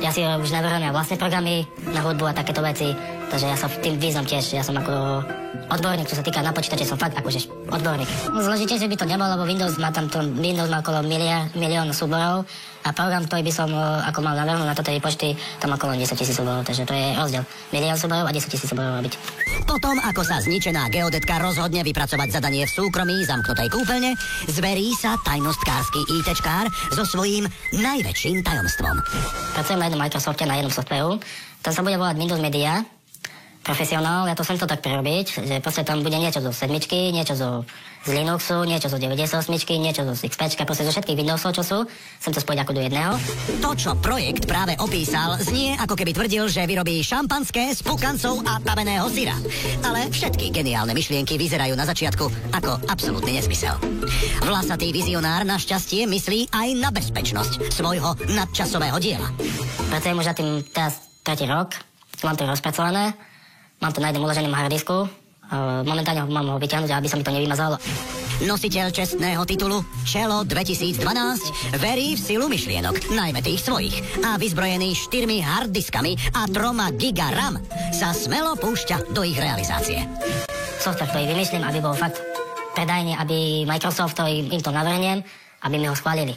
ja si už navrhujem vlastné programy na hudbu a takéto veci, takže ja sa v tým význam tiež, ja som ako odborník, čo sa týka na počítače, som fakt akože odborník. Zložitejšie by to nebolo, lebo Windows má okolo milión súborov a program, ktorý by som ako mal navrhnúť na toto počty, tam okolo 10 000 súborov, takže to je rozdiel. Milión súborov a 10 000 súborov robiť. Potom, ako sa zničená geodetka rozhodne vypracovať zadanie v súkromí zamknutej kúpeľne, zverí sa tajnostkársky ITčkár so svojím najväčším tajomstvom. Pracujem na jednom Microsofte, na jednom softvéru, tam sa bude volať Windows Media Profesionál, ja to chcem to tak prerobiť, že proste tam bude niečo zo 7, niečo z Linuxu, niečo zo 98, niečo zo XP, proste zo všetkých Windowsov, čo sú, chcem to spojiť ako do jedného. To, čo projekt práve opísal, znie ako keby tvrdil, že vyrobí šampanské z pukancov a taveného syra. Ale všetky geniálne myšlienky vyzerajú na začiatku ako absolútny nezmysel. Vlasatý vizionár našťastie myslí aj na bezpečnosť svojho nadčasového diela. Pracujem už za tým teraz 3. rok, mám to rozpracované. Mám to na jednom uloženom hardisku. Momentálne mám ho vyťahnuť, aby sa mi to nevymazalo. Nositeľ čestného titulu Čelo 2012 verí v silu myšlienok, najmä tých svojich, a vyzbrojený 4 harddiskami a 3 giga RAM sa smelo púšťa do ich realizácie. Software, ktorý vymyslím, aby bol fakt predajný, aby Microsoft, ktorý im to navrhniem, aby mi ho schválili.